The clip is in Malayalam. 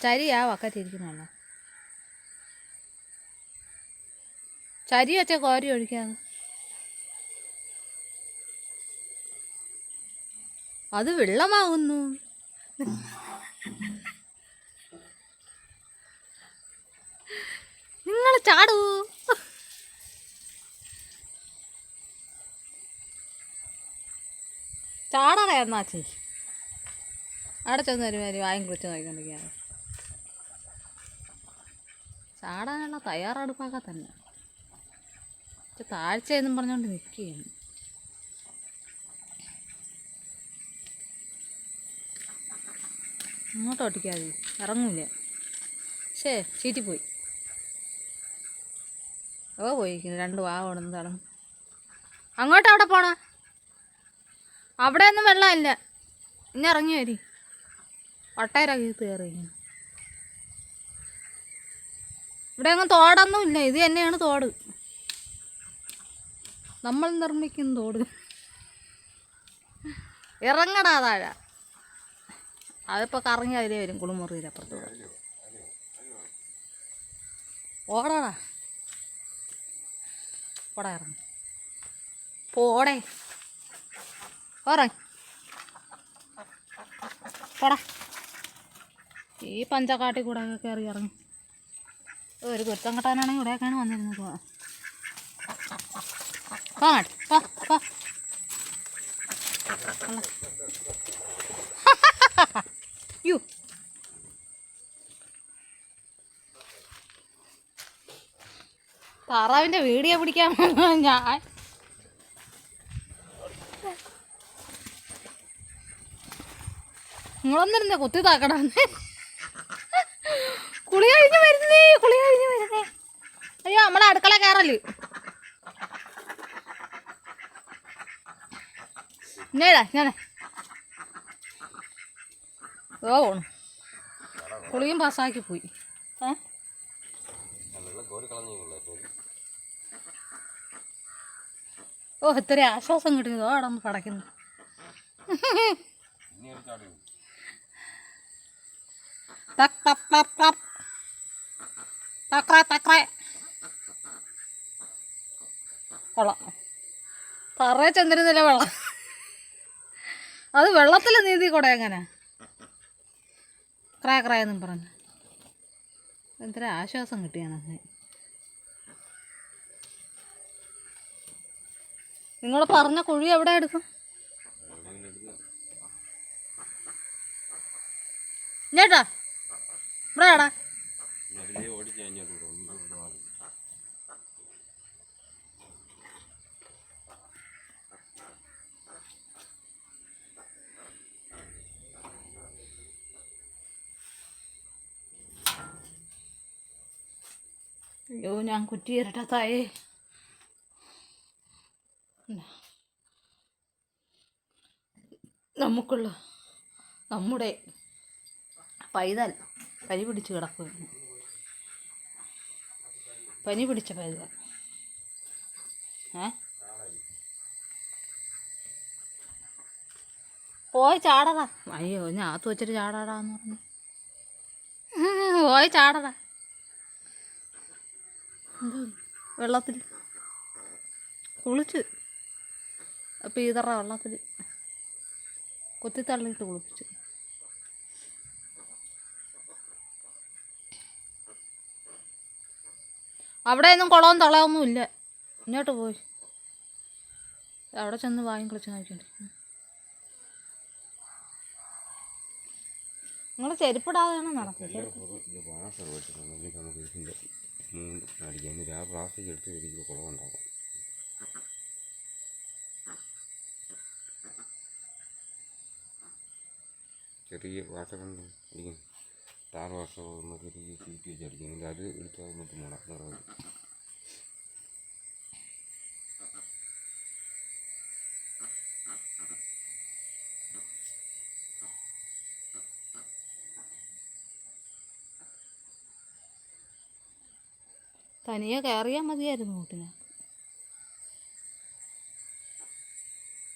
ചരി ആ വക്കത്തിരിക്കുന്നല്ലോ. ചരി വെച്ച കോരി ഒഴിക്കാതെ അത് വെള്ളമാകുന്നു. നിങ്ങൾ ചാടൂ. ചാടാറേ എന്നാച്ചി അവിടെ ചെന്ന് വരുമാതിരി വായും കുറിച്ച് നോക്കിക്കൊണ്ടിരിക്കുകയാണ്. ചാടാനുള്ള തയ്യാറെടുപ്പൊക്കെ തന്നെ. താഴ്ചയെന്നും പറഞ്ഞുകൊണ്ട് നിൽക്കുകയാണ്. അങ്ങോട്ട് ഒട്ടിക്കാതെ ഇറങ്ങൂല. ചീറ്റിപ്പോയി. പോയിരിക്കുന്നു. 2 വാ ഓടുന്നു തളം. അങ്ങോട്ട് അവിടെ പോണ അവിടെ ഒന്നും വെള്ളമില്ല. ഇനി ഇറങ്ങി വരി. വട്ടയിറങ്ങി കയറിയിരിക്കുന്നു. ഇവിടെ അങ്ങ് തോടൊന്നും ഇല്ല. ഇത് തന്നെയാണ് തോട്. നമ്മൾ നിർമ്മിക്കുന്ന തോട്. ഇറങ്ങടാ താഴെ. അതിപ്പോൾ കറങ്ങി അതിലേ വരും. കുളിമുറിയിൽ അപ്പുറത്തൂടെ ഓടാടാ. പോടാ ഇറങ്ങി പോടേ. പോടാ. ഈ പഞ്ചക്കാട്ടിൽ കൂടെ ഒക്കെ കയറി ഇറങ്ങി. ഒരു കുരുത്തം കെട്ടാനാണെങ്കിൽ ഇവിടെയൊക്കെയാണ് വന്നിരുന്നത്. യു താറാവിൻ്റെ വീഡിയോ പിടിക്കാൻ ഞാൻ നിങ്ങളൊന്നിരുന്നേ കുത്തി താക്കടാന്ന്. കുളി കഴിഞ്ഞ് വരുന്നേ. അയ്യോ നമ്മളെ അടുക്കള കയറല്. ഞാനേ പോണു. കുളിയും പാസ്സാക്കി പോയി. ഇത്ര ആശ്വാസം കിട്ടിയതോ അവിടെ ഒന്ന് പടയ്ക്കുന്നു. കൊള്ളാം. തറയെ ചെന്നിരുന്നില്ല വെള്ളം. അത് വെള്ളത്തിൽ നീന്തി കൂടെ എങ്ങനെ ക്രായെന്നും പറഞ്ഞു. എത്ര ആശ്വാസം കിട്ടിയാണ്. നിങ്ങൾ പറഞ്ഞ കുഴി എവിടെ എടുക്കും? ചേട്ടാ ഇവിടെ ആടാ. അയ്യോ ഞാൻ കുറ്റിയിരട്ട തായേ. നമ്മുടെ പൈതൽ പനി പിടിച്ച് കിടക്കുകയാണ്. പനി പിടിച്ച പൈതൽ. പോയി ചാടടാ. അയ്യോ ഞാൻ അകത്ത് വെച്ചിട്ട് ചാടാടാന്ന് പറഞ്ഞു. പോയി ചാടടാ. വെള്ളത്തിൽ കുളിച്ച് പീതറ വെള്ളത്തിൽ കുത്തിത്തള്ളിയിട്ട് കുളിപ്പിച്ചു. അവിടെയൊന്നും കുളവും തളയൊന്നും ഇല്ല. ഇങ്ങോട്ട് പോയി അവിടെ ചെന്ന് വായും കളിച്ച് നോക്കിക്കൊണ്ടിരിക്കുന്നു. നിങ്ങൾ ചെരുപ്പിടാതെയാണ് നടക്കുന്നത്. പ്ലാസ്റ്റിക് എടുത്ത് കുളമുണ്ടാകും. ചെറിയ വാട്ടറുണ്ട് അടിക്കും. ടാർ വാഷോ ചെറിയ സീറ്റ് വെച്ച് അടിക്കുന്നുണ്ട്. അത് എടുത്താൽ മൊത്തം മുടക്കുന്നത്. തനിയെ കയറിയാൽ മതിയായിരുന്നു കൂട്ടിന്.